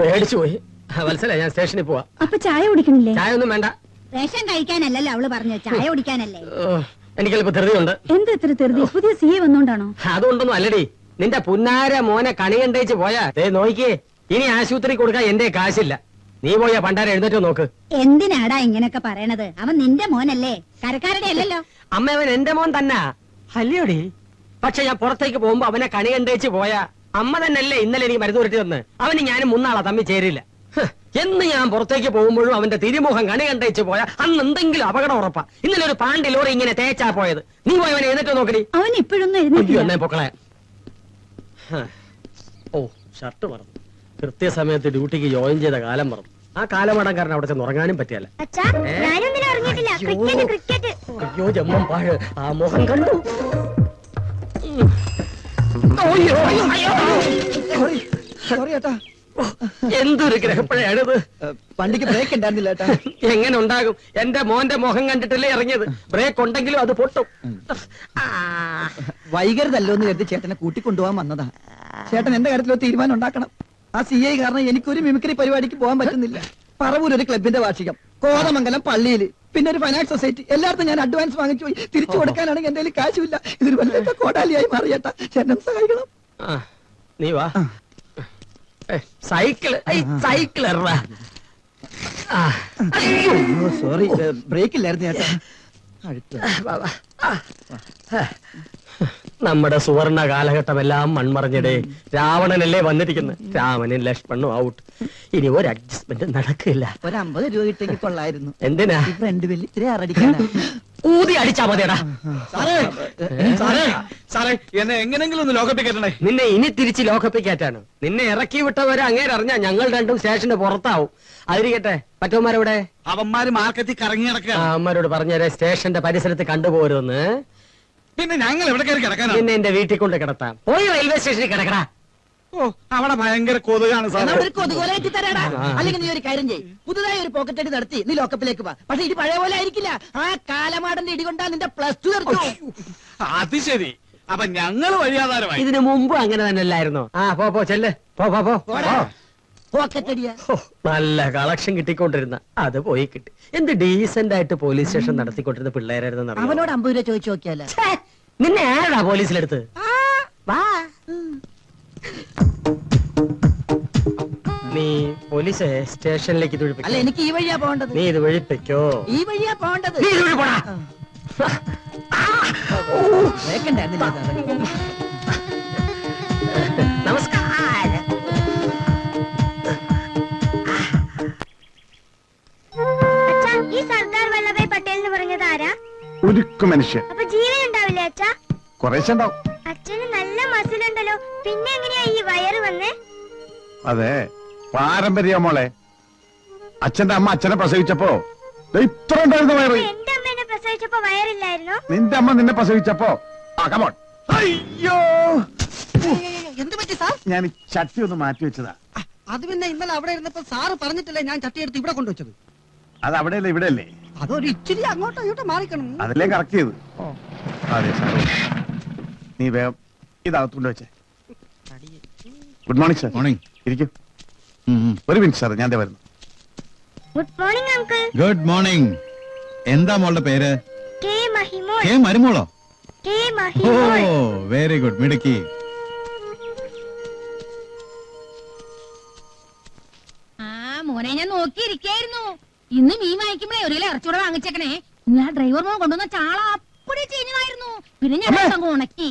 പേടിച്ചു പോയി. വത്സല, ഞാൻ സ്റ്റേഷനിൽ പോവാ. അപ്പൊ ചായ കുടിക്കണില്ലേ? ചായ ഒന്നും വേണ്ട. റേഷൻ കഴിക്കാനല്ലല്ലോ അവള് പറഞ്ഞു, ചായ കുടിക്കാനല്ലേ. എനിക്കല്പ ധൃതിയുണ്ട്. എന്താ ഇത്ര ധൃതി? പുതിയ CA വന്നോണ്ടാണോ? അതുകൊണ്ടൊന്നും അല്ലടി. നിന്റെ പുന്നാര മോനെ കണി കണ്ടേച്ച് പോയാ നോക്കിയേ. ഇനി ആശുപത്രി കൊടുക്കാൻ എന്റെ കാശില്ല. നീ പോയാ പണ്ടാര എഴുന്നേറ്റോ നോക്ക്. എന്തിനാടാ ഇങ്ങനൊക്കെ പറയണത്? അവൻ നിന്റെ മോനല്ലേ, കരക്കാരുടെ അല്ലല്ലോ. അമ്മ, അവൻ എന്റെ മോൻ തന്നെ അല്ലയോടി. പക്ഷെ ഞാൻ പുറത്തേക്ക് പോകുമ്പോ അവനെ കണി കണ്ടേച്ച് പോയാ അമ്മ തന്നെയല്ലേ ഇന്നലെ എനിക്ക് മരുന്ന് ഉരുട്ടി തന്ന്. അവന് ഞാനും മുന്നാളാ തമ്മിൽ ചേരില്ല. എന്ന് ഞാൻ പുറത്തേക്ക് പോകുമ്പോഴും അവന്റെ തിരുമുഖം കണി കണ്ടേച്ച് പോയാ അന്ന് എന്തെങ്കിലും അപകടം ഉറപ്പാ. ഇന്നലെ ഒരു പാണ്ടി ലോറി ഇങ്ങനെ തേച്ചാ പോയത്. നീ പോയി അവനെ എഴുന്നേറ്റോ നോക്കടി. അവൻ ഇപ്പോഴൊന്നും എഴുന്നേറ്റില്ല. പൊക്കളെ. ഓ, ഷർട്ട് മറന്നു. കൃത്യസമയത്ത് ഡ്യൂട്ടിക്ക് ജോയിൻ ചെയ്ത കാലം മറന്നു. ആ കാലമടം കാരണം അവിടെ ചെന്ന് ഉറങ്ങാനും പറ്റിയല്ല. അയ്യോ ജമ്മം പാഴ്, ആ മുഖം കണ്ടു. എന്തൊരു ഗ്രഹപ്പഴയാണിത്. വണ്ടിക്ക് ബ്രേക്ക് ഉണ്ടായിരുന്നില്ല. എങ്ങനെ ഉണ്ടാകും? എന്റെ മോന്റെ മുഖം കണ്ടിട്ടല്ലേ ഇറങ്ങിയത്. ബ്രേക്ക് ഉണ്ടെങ്കിലും അത് പൊട്ടും. വൈകരുതല്ലോ എന്ന് കരുതി ചേട്ടനെ കൂട്ടിക്കൊണ്ടുപോകാൻ വന്നതാ. ചേട്ടൻ എന്റെ കാര്യത്തിൽ ഒരു തീരുമാനം ഉണ്ടാക്കണം. ആ CI കാരണം എനിക്കൊരു മിമിക്രി പരിപാടിക്ക് പോകാൻ പറ്റുന്നില്ല. പറവൂർ ഒരു ക്ലബിന്റെ വാർഷികം, കോതമംഗലം പള്ളിയിൽ, പിന്നെ ഒരു ഫൈനാൻസ് സൊസൈറ്റി. എല്ലായിടത്തും ഞാൻ അഡ്വാൻസ് വാങ്ങിച്ചു പോയി. തിരിച്ചു കൊടുക്കാനാണെങ്കിൽ എന്റെ കാശുമില്ല. ഇതൊരു വല്ലാത്ത കോടാലിയായി മാറിയേട്ടാ. ചേട്ടൻ സഹായിക്കണം. നീ വാ. സൈക്കിള് സോറി, ബ്രേക്ക് ഇല്ലായിരുന്നു ചേട്ടാ. നമ്മുടെ സുവർണ കാലഘട്ടമെല്ലാം മൺമറഞ്ഞിടേ. രാവണനല്ലേ വന്നിരിക്കുന്നത്. രാമനും ലക്ഷ്മണനും ഔട്ട്. ഇനി ഒരു അഡ്ജസ്റ്റ്മെന്റ് നടക്കില്ല. ഒരു 50 രൂപ കിട്ടെങ്കിൽ കൊള്ളായിരുന്നു. എന്തിനാ? ഫ്രണ്ട് ബില്ല് ഇത്തിരി അറടിക്കാനാ. ഊതി അടിച്ചാ മതിയടാ. സാറേ, എന്നെ എങ്ങനെങ്കിലും ഒന്ന് ലോക്കപ്പിൽ കയറ്റണേ. നിന്നെ ഇനി തിരിച്ച് ലോക്കപ്പിൽ കയറ്റാണ്. നിന്നെ ഇറക്കി വിട്ടവരെ അങ്ങേരറിഞ്ഞാ ഞങ്ങൾ രണ്ടും സ്റ്റേഷന്റെ പുറത്താവും. അതിരിക്കട്ടെ, മറ്റവന്മാരെവിടെ? അവന്മാര് മാർക്കറ്റിൽ കറങ്ങി കിടക്കുക. അമ്മരോട് പറഞ്ഞേരെ സ്റ്റേഷന്റെ പരിസരത്ത് കണ്ടുപോരുന്ന്. പിന്നെ ഞങ്ങൾ എവിടെ കയറി കിടക്കാനാണ്? നിന്നെ എന്റെ വീട്ടിൽ കൊണ്ട് കിടത്താം. പോയി റെയിൽവേ സ്റ്റേഷനിൽ കിടക്കടാ. ഓ, അവിടെ ഭയങ്കര കൊതുകാണ് സാറേ. ഒരു കൊതുകോലായിട്ട് തരാടാ. അല്ലെങ്കിൽ നീ ഒരു കാര്യം ചെയ്യ്, പുതുതായി ഒരു പോക്കറ്റ് അടി നടത്തി നീ ലോക്കപ്പിലേക്ക് വാ. പക്ഷെ ഇത് പഴയ പോലെ ആയിരിക്കില്ല. ആ കാലമാടന്റെ ഇടികൊണ്ടാ നിന്റെ +2 തീർച്ചു. അത് ശരി. അപ്പൊ ഞങ്ങൾ വഴിയാധാരമായി. ഇതിനു മുമ്പ് അങ്ങനെ തന്നെ അല്ലായിരുന്നോ? പോ ചെല്ല്. പോ. പോക്കറ്റ് അടിയാ. നല്ല കളക്ഷൻ കിട്ടിക്കൊണ്ടിരുന്ന അത് പോയി കിട്ടി. എന്ത് ഡീസന്റ് ആയിട്ട് പോലീസ് സ്റ്റേഷൻ നടത്തിക്കൊണ്ടിരുന്ന പിള്ളേരായിരുന്നു. അവനോട് 50 രൂപ ചോദിച്ചു നോക്കിയാലോ. നിന്നെ ആരാ പോലീസിലെടുത്ത്? നീ പോലീസ് സ്റ്റേഷനിലേക്ക് അല്ല, എനിക്ക് ഈ വഴിയാ പോകേണ്ടത്. നീ ഇത് വഴിപ്പിക്കോ? ഈ വഴിയാ പോകേണ്ടത്. നീ ഇത് വഴി പോടാ. നമസ്കാരം. ഈ സർദാർ വല്ലഭായ് പട്ടേൽ എന്ന് പറഞ്ഞത് ആരാ? ഉരുക്കു മനുഷ്യൻ. അപ്പൊ ജീവൻ ഉണ്ടാവില്ലേ അച്ഛാ? കുറേശ്ശെ ഉണ്ടാവും. അച്ഛന് നല്ല മസിലുണ്ടല്ലോ, പിന്നെ എങ്ങനെയാ ഈ വയറ് വന്നേ? അതെ, പാരമ്പര്യ മോളെ. അച്ഛന്റെ അമ്മ അച്ഛനെ പ്രസവിച്ചപ്പോ ഇത്ര ഉണ്ടായിരുന്ന വയറ്. എന്റെ അമ്മ എന്നെ പ്രസവിച്ചപ്പോ വയറില്ലായിരുന്നോ? നിന്റെ അമ്മ നിന്നെ പ്രസവിച്ചപ്പോ കമോൺ. അയ്യോ, എന്ത് പറ്റി സാർ? ഞാൻ ചട്ടി ഒന്ന് മാറ്റി വെച്ചതാ. അത് പിന്നെ ഇന്നലെ അവിടെ ഇരുന്നപ്പോ സാറ് പറഞ്ഞിട്ടില്ലേ ഞാൻ ചട്ടി എടുത്ത് ഇവിടെ കൊണ്ടുവച്ചത്? അത് അവിടെയല്ലേ ഇവിടെയല്ലേ? അതൊരു ഇച്ചിരി അങ്ങോട്ടോ ഇങ്ങോട്ടോ മാറിക്കണം. അതല്ലേ കറക്റ്റ് ചെയ്ത്. അതെ സാർ, നീ വേഗം ഇതകത്തുകൊണ്ട് വെച്ചേ. Good morning sir. മോർണിംഗ്. ഇരിക്കും. ഒരു മിനിറ്റ് സാർ, ഞാൻ വരുന്നു. Good morning uncle. Good morning. എന്താ മോളുടെ പേര്? കെ മഹിമോൾ. കെ മരുമോളോ? കെ ഓ, മഹിമോൾ. വെരി ഗുഡ്, മിടുക്കി. മോനെ ഞാൻ നോക്കിയിരിക്കായിരുന്നു. ഇന്ന് മീൻ വാങ്ങിക്കുമ്പോഴേ ഒരു കിലോ ഇറച്ചൂടെ വാങ്ങിച്ചേക്കണേ. ഇന്ന് ആ ഡ്രൈവർ മോൻ കൊണ്ടുവന്ന ചാള അപ്പടി ചെയ്യുന്നതായിരുന്നു. പിന്നെ ഞാൻ ഉണക്കി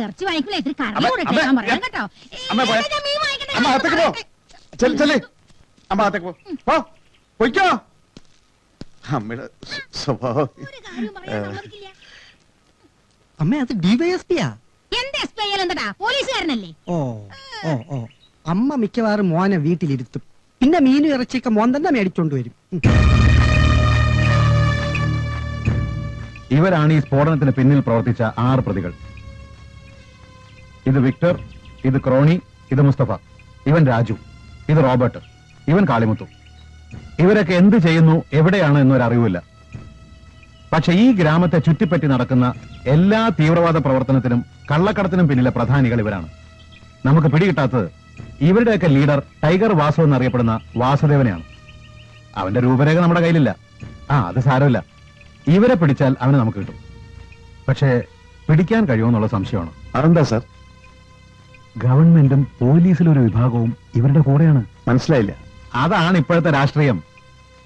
ഇറച്ചി വാങ്ങിക്കില്ല, ഇത്തിരി കറി കൂടെ പറയാം കേട്ടോ. അമ്മയുടെ സ്വഭാവം. അമ്മ, അത് ഡിവൈഎസ്പിയാ. എന്റെ എസ് പി എന്താ പോലീസുകാരനല്ലേ? ഓ ഓ ഓ, അമ്മ മിക്കവാറും മോനെ വീട്ടിലിരുത്തും. പിന്നെ മീനും ഇറച്ചിയൊക്കെ മോൻ തന്നെ മേടിച്ചോണ്ട് വരും. ഇവരാണ് ഈ സ്ഫോടനത്തിന് പിന്നിൽ പ്രവർത്തിച്ച 6 പ്രതികൾ. ഇത് വിക്ടർ, ഇത് ക്രോണി, ഇത് മുസ്തഫ, ഇവൻ രാജു, ഇത് റോബർട്ട്, ഇവൻ കാളിമുത്തു. ഇവരൊക്കെ എന്ത് ചെയ്യുന്നു, എവിടെയാണ് എന്നൊരറിവില്ല. പക്ഷെ ഈ ഗ്രാമത്തെ ചുറ്റിപ്പറ്റി നടക്കുന്ന എല്ലാ തീവ്രവാദ പ്രവർത്തനത്തിനും കള്ളക്കടത്തിനും പിന്നിലെ പ്രധാനികൾ ഇവരാണ്. നമുക്ക് പിടികിട്ടാത്തത് ഇവരുടെയൊക്കെ ലീഡർ ടൈഗർ വാസു എന്നറിയപ്പെടുന്ന വാസുദേവനെയാണ്. അവന്റെ രൂപരേഖ നമ്മുടെ കയ്യിലില്ല. അത് സാരമില്ല. ഇവരെ പിടിച്ചാൽ അവനെ നമുക്ക് കിട്ടും. പക്ഷേ പിടിക്കാൻ കഴിയുമെന്നുള്ള സംശയമാണ്. അതെന്താ സാർ? ഗവൺമെന്റും പോലീസിലൊരു വിഭാഗവും ഇവരുടെ കൂടെയാണ്. മനസ്സിലായില്ല. അതാണ് ഇപ്പോഴത്തെ രാഷ്ട്രീയം.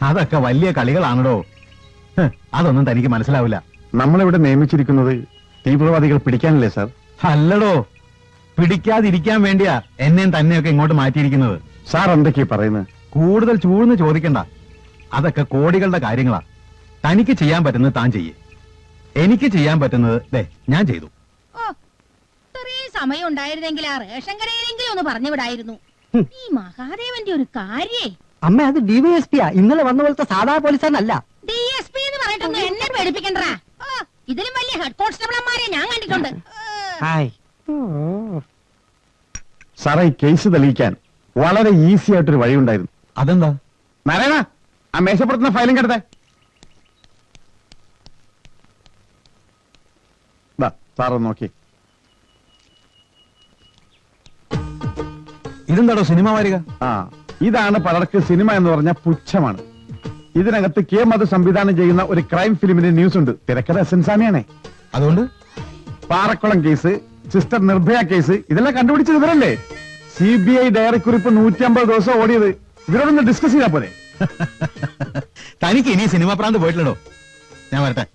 അതൊക്കെ വലിയ കളികളാണല്ലോ. അതൊന്നും തനിക്ക് മനസ്സിലാവില്ല. നമ്മളിവിടെ നിയമിച്ചിരിക്കുന്നത് തീവ്രവാദികൾ പിടിക്കാനല്ലേ സാർ? അല്ലടോ, പിടിക്കാതിരിക്കാൻ വേണ്ടിയാ എന്നെയും തന്നെയൊക്കെ ഇങ്ങോട്ട് മാറ്റിയിരിക്കുന്നത്. സാർ എന്തൊക്കെയാ പറയുന്നത്? കൂടുതൽ ചൂഴ്ന്ന് ചോദിക്കണ്ട. അതൊക്കെ കോടികളുടെ കാര്യങ്ങളാ. തനിക്ക് ചെയ്യാൻ പറ്റുന്നത് താൻ ചെയ്യേ. എനിക്ക് ചെയ്യാൻ പറ്റുന്നത് ഞാൻ ചെയ്തു. ഓ, ഇത്രയും സമയം ഉണ്ടായിരുന്നെങ്കിൽ ആ റേഷൻ കടയിലെങ്കിലും ഒന്ന് പറഞ്ഞു വിടായിരുന്നു. ഈ മഹാദേവന്റെ ഒരു കാര്യേ. അമ്മ, അത് ഡിവൈഎസ്പിയാ. ഇന്നലെ വന്ന പോലത്തെ സാധാ പോലീസുകാരനല്ല. DSP എന്ന് പറഞ്ഞിട്ടൊന്നും എന്നെ പേടിപ്പിക്കണ്ടാ. ഇതിലും വലിയ ഹെഡ് കോൺസ്റ്റബിളന്മാരെ ഞാൻ കണ്ടിട്ടുണ്ട്. സാറേ, ഈ കേസ് തെളിയിക്കാൻ വളരെ ഈസി ആയിട്ടൊരു വഴിയുണ്ടായിരുന്നു. അതെന്താ? നാരായണ, ആ മേശപ്പുറത്തുന്ന ഫയലും കെടുത്തേ. സാറ് നോക്കി. ഇതെന്താടോ സിനിമ വാരിക? ഇതാണ് പലർക്ക് സിനിമ എന്ന് പറഞ്ഞ പുച്ഛമാണ്. ഇതിനകത്ത് കെ മധു സംവിധാനം ചെയ്യുന്ന ഒരു ക്രൈം ഫിലിമിന്റെ ന്യൂസ് ഉണ്ട്. തിരക്കഥ സെൻസാമിയാണേ. അതുകൊണ്ട് Parakkulam case, sister Nirbhaya case, ഇതെല്ലാം കണ്ടുപിടിച്ചത് ഇവരല്ലേ? CBI ഡയറി കുറിപ്പ് 150 ദിവസം ഓടിയത്. ഇവരോടൊന്ന് ഡിസ്കസ് ചെയ്താ പോലെ. തനിക്ക് ഇനി സിനിമ പ്രാന്ത് പോയിട്ടില്ലടോ. ഞാൻ വരട്ടെ.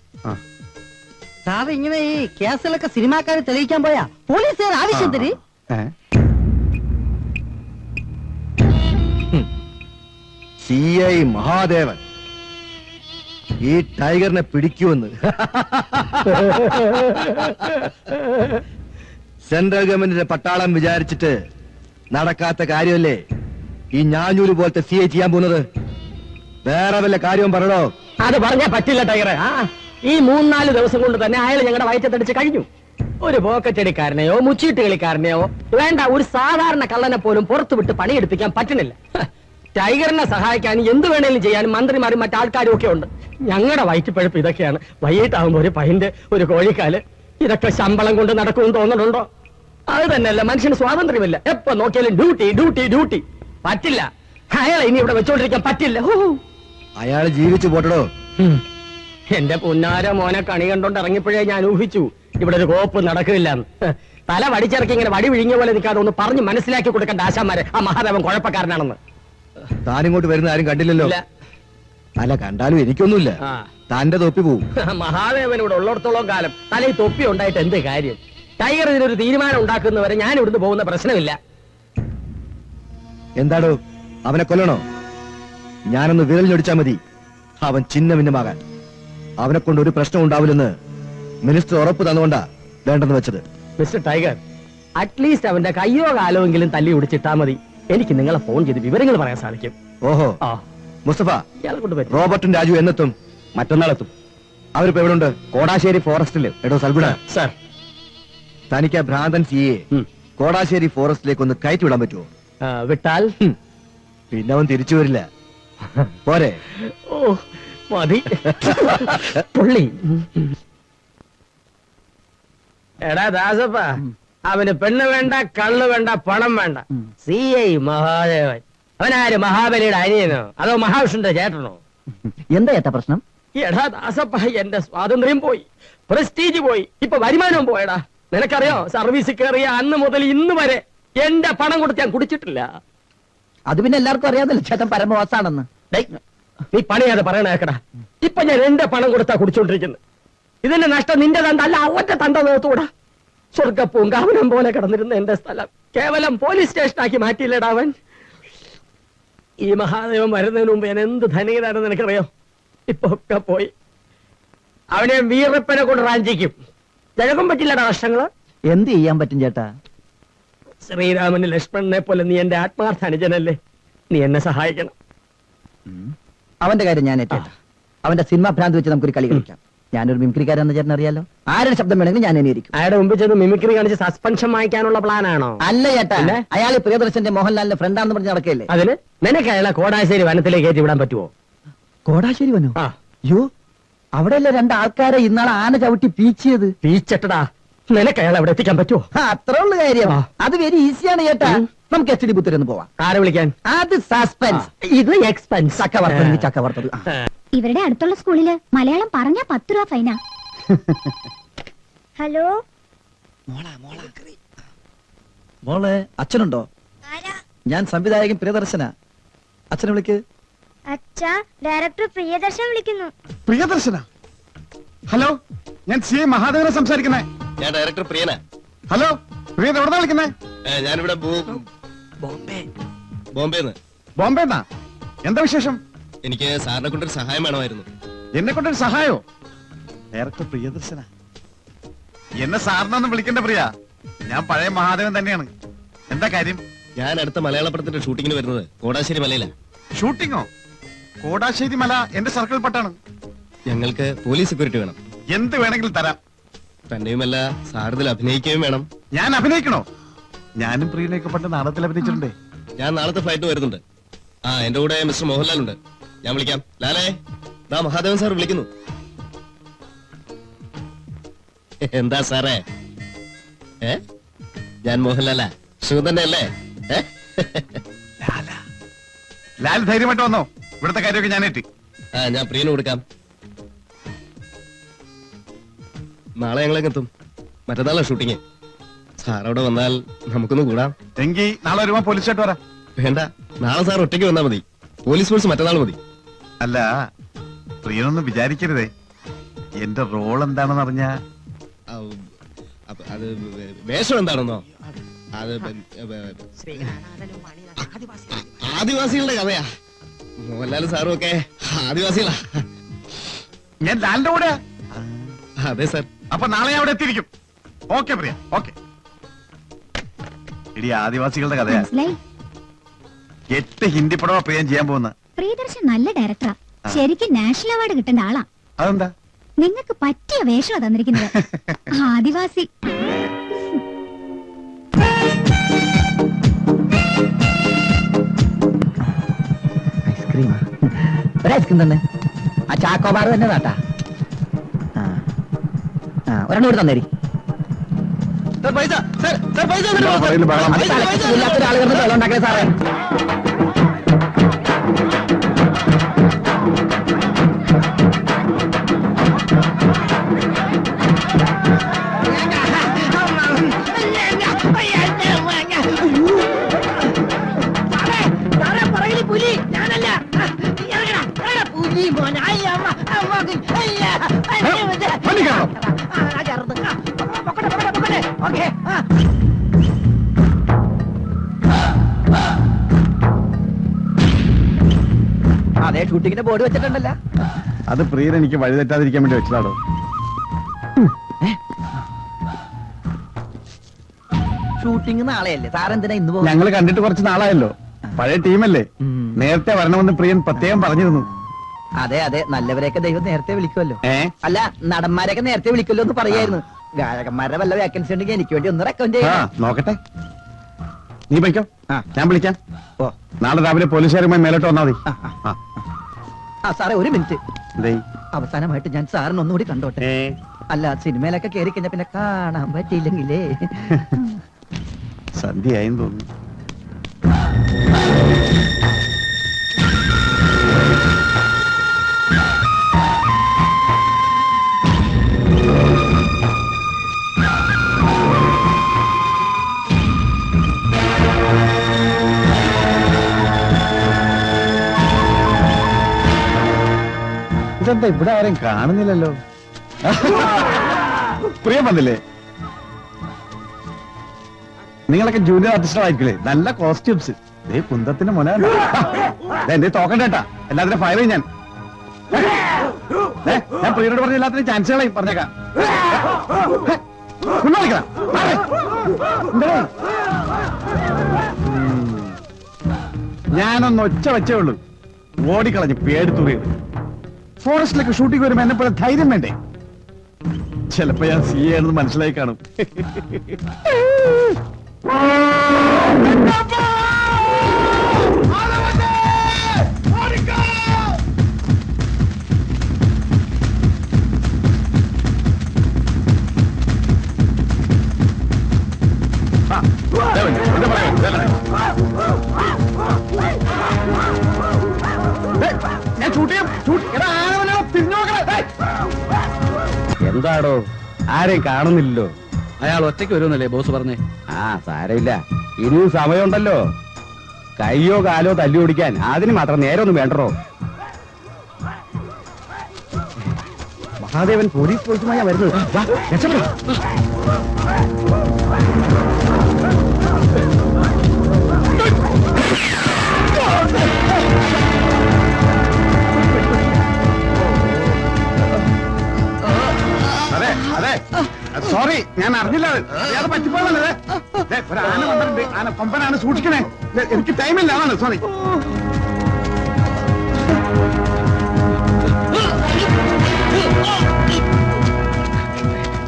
സാറ് ഇങ്ങനെ ഈ കേസുകളൊക്കെ സിനിമാക്കാരെ തെളിയിക്കാൻ പോയാ പോലീസുകാർ ആവശ്യത്തിന് CI മഹാദേവൻ ഈ ടൈഗറിനെ പിടിക്കുമെന്ന് സെൻട്രൽ ഗവൺമെന്റിന്റെ പട്ടാളം വിചാരിച്ചിട്ട് നടക്കാത്ത കാര്യമല്ലേ ഈ ഞാഞ്ഞൂര് പോലത്തെ CI ചെയ്യാൻ പോകുന്നത്? വേറെ വല്ല കാര്യവും പറയണോ? അത് പറഞ്ഞാ പറ്റില്ല ടൈഗറെ. ഈ 3-4 ദിവസം കൊണ്ട് തന്നെ അയാൾ ഞങ്ങളുടെ വയറ്റത്തടിച്ച് കഴിഞ്ഞു. ഒരു പോക്കറ്റടിക്കാരനെയോ മുച്ചീട്ട് കളിക്കാരനെയോ വേണ്ട, ഒരു സാധാരണ കള്ളനെ പോലും പുറത്തു വിട്ട് പണിയെടുപ്പിക്കാൻ പറ്റുന്നില്ല. ടൈഗറിനെ സഹായിക്കാൻ എന്ത് വേണേലും ചെയ്യാനും മന്ത്രിമാരും മറ്റാൾക്കാരും ഒക്കെ ഉണ്ട്. ഞങ്ങളുടെ വയറ്റിപ്പഴുപ്പ് ഇതൊക്കെയാണ്. വൈകിട്ടാവുമ്പോ ഒരു പൈന്റ്, ഒരു കോഴിക്കാല്, ഇതൊക്കെ ശമ്പളം കൊണ്ട് നടക്കുമെന്ന് തോന്നുന്നുണ്ടോ? അത് തന്നെയല്ല, മനുഷ്യന് സ്വാതന്ത്ര്യമില്ല. എപ്പോ നോക്കിയാലും ഡ്യൂട്ടി ഡ്യൂട്ടി ഡ്യൂട്ടി. പറ്റില്ല. അയാളെ ഇനി ഇവിടെ വെച്ചോണ്ടിരിക്കാൻ പറ്റില്ല. അയാള് ജീവിച്ചു പോട്ടടോ. എന്റെ പുന്നാര മോനെ കണി കണ്ടോണ്ട് ഇറങ്ങിയപ്പോഴേ ഞാൻ ഊഹിച്ചു ഇവിടെ ഒരു കോപ്പ് നടക്കില്ല. തല വടിച്ചിറക്കി ഇങ്ങനെ വടി വിഴിഞ്ഞ പോലെ നിൽക്കാതെ ഒന്ന് പറഞ്ഞ് മനസ്സിലാക്കി കൊടുക്കേണ്ട ആശാന്മാരെ ആ മഹാദേവൻ കുഴപ്പക്കാരനാണെന്ന്. താനിങ്ങോട്ട് വരുന്ന ആരും കണ്ടില്ലല്ലോ. അല്ല, കണ്ടാലും എനിക്കൊന്നുമില്ല. താന്റെ തൊപ്പി പോവും. മഹാദേവൻ ഇവിടെ ഉള്ളിടത്തോളം കാലം തലയിൽ തൊപ്പി ഉണ്ടായിട്ട് എന്ത് കാര്യം? ടൈഗർ ഇതിനൊരു തീരുമാനം ഉണ്ടാക്കുന്നവരെ ഞാൻ ഇവിടുന്ന് പോകുന്ന പ്രശ്നമില്ല. എന്താടോ, അവനെ കൊല്ലണോ? ഞാനൊന്ന് വിരൽ ഞൊടിച്ചാ മതി അവൻ ചിന്ന ഭിന്നമാകാൻ. അവനെ കൊണ്ട് ഒരു പ്രശ്നം ഉണ്ടാവില്ലെന്ന് മിനിസ്റ്റർ ഉറപ്പ് തന്നുകൊണ്ടാ വേണ്ടെന്ന് വെച്ചത്. മിസ്റ്റർ ടൈഗർ, അറ്റ്ലീസ്റ്റ് അവന്റെ കയ്യോ കാലോയെങ്കിലും തല്ലി ഒടിച്ചിട്ടാ മതി. എനിക്ക് നിങ്ങളെ ഫോൺ ചെയ്ത് വിവരങ്ങൾ പറയാൻ സാധിക്കും. ഓഹോ, മുസ്തഫ, ഇയാളെ കൊണ്ട് പറ്റും. റോബർട്ടും രാജു എന്നെത്തും? മറ്റന്നാളെത്തും. അവരിപ്പോ എവിടെ ഉണ്ട്? കോടാശ്ശേരി ഫോറസ്റ്റില്. എടോ സൽഗുണ, സർ, തനിക്ക് ആ ഭ്രാന്തൻ CA കോടാശ്ശേരി ഫോറസ്റ്റിലേക്ക് ഒന്ന് കയറ്റി വിടാൻ പറ്റുമോ? വിട്ടാൽ പിന്നെ അവൻ തിരിച്ചു വരില്ല. പോരെ? ഓ മതി. പുള്ളി എടാ ദാസപ്പ, അവന് പെണ്ണ് വേണ്ട, കള്ള് വേണ്ട, പണം വേണ്ട. CI മഹാദേവൻ. അവനാര്, മഹാബലിയുടെ അനിയനോ അതോ മഹാവിഷ്ണുന്റെ ചേട്ടനോ? എന്താ ഏട്ടാ പ്രശ്നം? എടാ ദാസപ്പ, എന്റെ സ്വാതന്ത്ര്യം പോയി, പ്രസ്റ്റീജ് പോയി, ഇപ്പൊ വരുമാനവും പോയടാ. നിനക്കറിയോ, സർവീസിൽ കയറിയ അന്ന് മുതൽ ഇന്ന് വരെ എന്റെ പണം കൊടുത്ത് ഞാൻ കുടിച്ചിട്ടില്ല. അത് പിന്നെ എല്ലാവർക്കും അറിയാമല്ലോ ചേട്ടൻ പരമവാസാണെന്ന്. നീ പണിയാതെ പറയണ കേക്കടാ. ഇപ്പൊ ഞാൻ എന്റെ പണം കൊടുത്താ കുടിച്ചോണ്ടിരിക്കുന്നത്. ഇതിന്റെ നഷ്ടം നിന്റെ തണ്ട അല്ല, അവന്റെ തണ്ട നോത്തൂടാ. സ്വർഗപ്പൂങ്കാവനം പോലെ കിടന്നിരുന്ന എന്റെ സ്ഥലം കേവലം പോലീസ് സ്റ്റേഷനാക്കി മാറ്റിയില്ലടാ അവൻ. ഈ മഹാദേവൻ വരുന്നതിന് മുമ്പ് ഞാൻ എന്ത് ധനികനാണെന്ന് നിനക്കറിയോ? ഇപ്പൊ ഒക്കെ പോയി. അവനെ വീറപ്പനെ കൊണ്ട് റാഞ്ചിക്കും. ജനകം പറ്റില്ലടാ നഷ്ടങ്ങള്. എന്ത് ചെയ്യാൻ പറ്റും ചേട്ടാ? ശ്രീരാമന് ലക്ഷ്മണനെ പോലെ നീ എന്റെ ആത്മാർത്ഥ അനുജനല്ലേ, നീ എന്നെ സഹായിക്കണം. അവന്റെ കാര്യം ഞാൻ ഏറ്റേട്ടാ. അവന്റെ സിനിമ ഭ്രാന്ത് വെച്ച് നമുക്കൊരു കളി കളിക്കാം. ഞാനൊരു മിമിക്രിക്കാരെന്ന് ചേട്ടൻ അറിയാലോ. ആരുടെ ശബ്ദം വേണമെങ്കിലും ഞാൻ അനുകരിക്കും. അയാളുടെ മുമ്പ് ചെന്ന് മിമിക്രി കാണിച്ച് സസ്പെൻഷൻ വാങ്ങിക്കാനുള്ള പ്ലാനാണോ? അല്ല ചേട്ടാ, അയാൾ പ്രിയദർശന്റെ മോഹൻലാലിന്റെ ഫ്രണ്ടാണെന്ന് പറഞ്ഞ് നടക്കല്ലേ. അതിന് നിനക്ക് അയാളെ കോടാശ്ശേരി വനത്തിലേക്ക് കയറ്റി വിടാൻ പറ്റുമോ? കോടാശ്ശേരി വനോ? ആ, അയ്യോ, അവിടെയല്ലേ 2 ആൾക്കാരെ ഇന്നാളെ ആന ചവിട്ടി പീച്ചിയത്. പീച്ചട്ടടാ. നിനക്ക് അയാൾ അവിടെ എത്തിക്കാൻ പറ്റുമോ? അത്രേ ഉള്ളു കാര്യം. അത് വെരി ഈസിയാണ് ചേട്ടാ. നമുക്ക് എച്ച് ഡി ബുത്തൂർ ഒന്ന് പോവാം. ആരെ വിളിക്കാൻ? അത് സസ്പെൻസ്, ഇത് എക്സ്പെൻസ്. ചക്കവർത്തത്. ഇവരുടെ അടുത്തുള്ള സ്കൂളില് മലയാളം പറഞ്ഞാ 10 രൂപ ഫൈനാ. ഹലോ മോളെ അച്ഛനുണ്ടോ? ആരാ? ഞാൻ സംവിധായകൻ പ്രിയദർശന. അച്ഛനെ വിളിക്ക്. അച്ഛാ, ഡയറക്ടർ പ്രിയദർശൻ വിളിക്കുന്നു. പ്രിയദർശന. ഹലോ, ഞാൻ സി എ മഹാദേവനെ സംസാരിക്കുന്നേ. ഞാൻ ഡയറക്ടർ പ്രിയന. ഹലോ, പ്രിയ എവിടെ വിളിക്കുന്നേ? ഞാനിവിടെ ബോംബെന്ന്. ബോംബെന്നാ? എന്താ വിശേഷം? എനിക്ക് സാറിനെ കൊണ്ടൊരു സഹായം വേണമായിരുന്നു. എന്നെ കൊണ്ടൊരു സഹായോ? ഡയറക്ടർ പ്രിയദർശന. എന്നെ സാറിനൊന്നും വിളിക്കണ്ട പ്രിയ, ഞാൻ പഴയ മഹാദേവൻ തന്നെയാണ്. എന്താ കാര്യം? ഞാൻ അടുത്ത മലയാള പടത്തിന്റെ ഷൂട്ടിങ്ങിന് വരുന്നത് കോടാശ്ശേരി മലയിലാ. ഷൂട്ടിങ്ങോ? കോടാശ്ശേരി മല എന്റെ സർക്കിൾ പട്ടാണ്. ഞങ്ങൾക്ക് പോലീസ് സെക്യൂരിറ്റി വേണം. എന്ത് വേണമെങ്കിലും തരാം. തന്നെയുമല്ല, സാറിതിൽ അഭിനയിക്കുകയും വേണം. ഞാൻ അഭിനയിക്കണോ? ഞാനും പ്രിയനൊക്കെ പണ്ട് നാടകത്തിൽ അഭിനയിച്ചിട്ടുണ്ട്. ഞാൻ നാളത്തെ ഫ്ലൈറ്റ് വരുന്നുണ്ട്. എന്റെ കൂടെ മിസ്റ്റർ മോഹൻലാൽ ഉണ്ട്. ഞാൻ വിളിക്കാം. ലാലേ, ദാ മഹാദേവൻ സാർ വിളിക്കുന്നു. എന്താ സാറേ? ഞാൻ മോഹൻലാലാ. സുഖം തന്നെ അല്ലേ? ലാൽ ധൈര്യമായിട്ട് വന്നോ? ഇവിടുത്തെ കാര്യമൊക്കെ ഞാൻ ഏറ്റി. ഞാൻ പ്രിയന് കൊടുക്കാം. നാളെ ഞങ്ങളെത്തും. മറ്റന്നാളാ ഷൂട്ടിങ്. സാർ അവിടെ വന്നാൽ നമുക്കൊന്ന് കൂടാം. എങ്കിൽ നാളെ വരുമ്പോ പോലീസ് സ്റ്റേഷൻ വരാം. വേണ്ട, നാളെ സാർ ഒറ്റയ്ക്ക് വന്നാൽ മതി. പോലീസ് ഫോഴ്സ് മറ്റന്നാൾ മതി. അല്ല, പ്രിയനൊന്നും വിചാരിക്കരുതേ. എന്റെ റോൾ എന്താണെന്ന് അറിഞ്ഞാ അത് വേഷം എന്താണെന്നോ? അത് ആദിവാസികളുടെ കഥയാ. മോഹൻലാൽ സാറും ഒക്കെ ആദിവാസികളാ. ഞാൻ ലാലിന്റെ കൂടെ. അതെ സാർ. അപ്പൊ നാളെ ഞാൻ അവിടെ എത്തിയിരിക്കും. ഓക്കെ പ്രിയ, ഓക്കെ. ഇടി ആദിവാസികളുടെ കഥയാ. 8 ഹിന്ദി പടമാ പ്രിയം ചെയ്യാൻ പോകുന്ന. പ്രിയദർശൻ നല്ല ഡയറക്ടറാ. ശരിക്കും നാഷണൽ അവാർഡ് കിട്ടേണ്ട ആളാ. അതെന്താ? നിങ്ങൾക്ക് പറ്റിയ വേഷമാ തന്നിരിക്കുന്നത്. ആദിവാസി. ഐസ്ക്രീം, ഒരു ഐസ്ക്രീം തന്നെ. ആ ചാക്കോബാർ തന്നെ നാട്ടാ. ഒരെണ്ണം കൂടി തന്നേരി. ആളുകൾ വെള്ളം ഉണ്ടാക്കണേ സാറേ. പുലി ഞാനല്ല. പുലി അതെ, ഷൂട്ടിങ്ങിന്റെ ബോർഡ് വെച്ചിട്ടുണ്ടല്ലോ. അത് പ്രിയൻ എനിക്ക് വഴി തെറ്റാതിരിക്കാൻ വേണ്ടി വെച്ചതാണോ? ഷൂട്ടിംഗ് നാളെയല്ലേ സാർ, എന്തിനാ ഇന്ന് പോകും? ഞങ്ങൾ കണ്ടിട്ട് കുറച്ച് നാളായല്ലോ. പഴയ ടീമല്ലേ. നേരത്തെ വരണമെന്ന് പ്രിയൻ പ്രത്യേകം പറഞ്ഞിരുന്നു. അതെ അതെ, നല്ലവരെയൊക്കെ ദൈവം നേരത്തെ വിളിക്കുമല്ലോ. അല്ല, നടന്മാരെയൊക്കെ നേരത്തെ വിളിക്കുമല്ലോ എന്ന് പറയായിരുന്നു. ഗായകന്മാരുടെ വല്ല വേക്കൻസി ഉണ്ടെങ്കിൽ എനിക്ക് വേണ്ടി ഒന്ന് റെക്കമെൻഡ് ചെയ്യാം. നോക്കട്ടെ, നീ പോയിക്കോ, ഞാൻ വിളിക്കാം. നാളെ രാവിലെ പോലീസുകാരുമായി മേലോട്ട് വന്നാൽ മതി. ആ സാറേ, ഒരു മിനിറ്റ്. അവസാനമായിട്ട് ഞാൻ സാറിന് ഒന്നുകൂടി കണ്ടോട്ടെ. അല്ല, സിനിമയിലൊക്കെ കയറി കഴിഞ്ഞാൽ പിന്നെ കാണാൻ പറ്റിയില്ലെങ്കിലേ. സന്ധ്യയായെന്ന് തോന്നുന്നു. ഇതെന്താ ഇവിടെ ആരും കാണുന്നില്ലല്ലോ? പ്രിയം വന്നില്ലേ? നിങ്ങളൊക്കെ ജൂനിയർ ആർട്ടിസ്റ്റുകളായിരിക്കില്ലേ? നല്ല കോസ്റ്റ്യൂംസ്. കുന്തത്തിന്റെ മുന എന്റെ തോക്കണ്ടേട്ടാ. എല്ലാത്തിനും ഫയർ ചെയ്യും ഞാൻ. ഞാൻ പ്രിയനോട് പറഞ്ഞ എല്ലാത്തിനും ചാൻസുകളായി പറഞ്ഞേക്കാം. ഞാനൊന്ന് ഒച്ച വെച്ചേ ഉള്ളൂ, ഓടിക്കളഞ്ഞു പേടിത്തുറിയത്. ഫോറസ്റ്റിലൊക്കെ ഷൂട്ടിംഗ് വരുമ്പോ എന്നെ പോലെ ധൈര്യം വേണ്ടേ? ചിലപ്പോ ഞാൻ സി ആണെന്ന് മനസ്സിലായി കാണും. ഞാൻ ഷൂട്ട് ചെയ്യാം. എടാ, ആന വല്ലതും തിരിഞ്ഞു നോക്കണേ. എന്താടോ ആരെയും കാണുന്നില്ലല്ലോ. അയാൾ ഒറ്റയ്ക്ക് വരുമെന്നല്ലേ ബോസ് പറഞ്ഞേ? ആ സാരമില്ല, ഇനിയും സമയമുണ്ടല്ലോ. കയ്യോ കാലോ തല്ലി ഓടിക്കാൻ അതിന് മാത്രം നേരമൊന്നും വേണ്ടോ. മഹാദേവൻ പോലീസ് ഫോഴ്സുമായാ വരുന്നത്. വാ, രക്ഷപ്പെട്. അതെ അതെ, സോറി, ഞാൻ അറിഞ്ഞില്ല. അത് പറ്റിപ്പോയതല്ലേ. ഒരു ആന വന്നിട്ടുണ്ട്. ആന കൊമ്പനാണ്, സൂക്ഷിക്കണേ. എനിക്ക് ടൈമില്ല, അതാണ്. സോറി.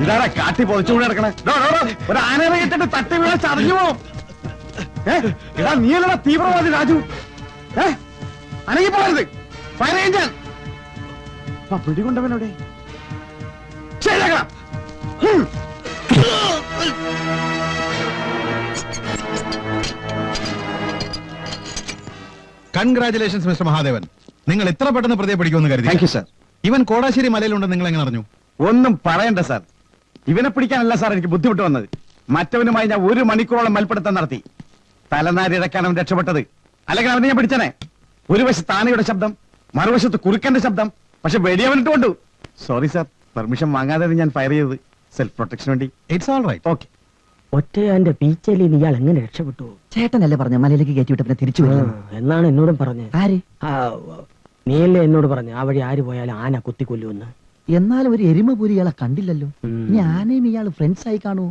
ഇതാരാ കാട്ടി പൊതിച്ചുകൂടെ കിടക്കണേ? ഒരു ആന ഇറങ്ങിയിട്ട് തട്ടി വീണ ചതഞ്ഞു പോവും. ഇതാ നീയല്ലടാ തീവ്രവാദി രാജു. അനങ്ങി പോകരുത്. ഫയർ ചെയ്യാൻ പിടികൊണ്ടവനോടെ ശരിയാക്കണം. Congratulations mister Mahadevan. നിങ്ങൾ ഇത്ര പെട്ടെന്ന് പ്രതിയെ പിടിക്കുമെന്ന് കരുതി. Thank you sir. ഇവൻ കോടാശ്ശേരി മലയിലുണ്ടെന്ന് നിങ്ങൾ എങ്ങനെ അറിഞ്ഞു? ഒന്നും പറയണ്ട സാർ. ഇവനെ പിടിക്കാനല്ല സാർ എനിക്ക് ബുദ്ധിമുട്ട് വന്നത്. മറ്റവനുമായി ഞാൻ 1 മണിക്കൂറോളം മൽപ്പിടുത്തം നടത്തി. തലനാരിഴക്കാൻ അവൻ രക്ഷപ്പെട്ടത്. അല്ലെങ്കിൽ അവനെ ഞാൻ പിടിച്ചനെ. ഒരു വശത്ത് ആനയുടെ ശബ്ദം, മറുവശത്ത് കുറുക്കന്റെ ശബ്ദം. പക്ഷെ വെടിയവനിട്ട് കൊണ്ടു. സോറി സാർ, പെർമിഷൻ വാങ്ങാതെ ഞാൻ ഫയർ ചെയ്തത്. സെൽഫ് പ്രൊട്ടക്ഷൻ വേണ്ടി. It's all right. ഓക്കെ. ഒറ്റയാന്റെ പീച്ചയിൽ ഇയാൾ എങ്ങനെ രക്ഷപ്പെട്ടു? ചേട്ടനല്ലേ പറഞ്ഞ മലയിലേക്ക് കയറ്റി വിട്ട പിന്നെ തിരിച്ചു വരും എന്നാണ് എന്നോടും പറഞ്ഞത്. ആര്? നീയല്ലേ എന്നോട് പറഞ്ഞു ആ വഴി ആര് പോയാലും ആന കുത്തിക്കൊല്ലുമെന്ന്. എന്നാലും ഒരു എരുമ പോലും ഇയാളെ കണ്ടില്ലല്ലോ. ഇനി ആനയും ഇയാള് ഫ്രണ്ട്സ് ആയി കാണൂ.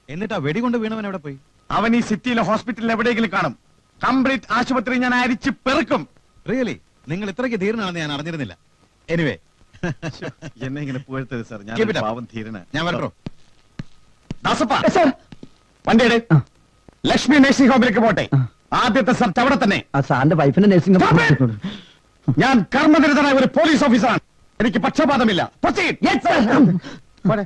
എന്നിട്ടാ വെടികൊണ്ട് വീണവൻ എവിടെ പോയി? അവൻ ഈ സിറ്റിയിലെ ഹോസ്പിറ്റലിൽ എവിടെയെങ്കിലും കാണും. കംപ്ലീറ്റ് ആശുപത്രി ഞാൻ അരിച്ച് പെറുക്കും. റിയലി? നിങ്ങൾ ഇത്രയ്ക്ക് ധീരനാണെന്ന് ഞാൻ അറിഞ്ഞിരുന്നില്ല. എനിവേ, എന്നെ ഇങ്ങനെ പുകഴ്ത്തരുത് സാർ. Keep it ഞാൻ up. പാവം ധീരനാ. ഞാൻ വരട്ടോ? ദാസപ്പ, വണ്ടിയുടെ ലക്ഷ്മി നഴ്സിംഗ് ഹോമിലേക്ക് പോട്ടെ. ആദ്യത്തെ സെർച്ച് അവിടെ തന്നെ. ആ സാറിന്റെ വൈഫിന്റെ നഴ്സിംഗ് ഞാൻ കർമ്മനിരതനായ ഒരു പോലീസ് ഓഫീസറാണ്. എനിക്ക് പക്ഷപാതമില്ല. Proceed. Yes, sir. പോരെ.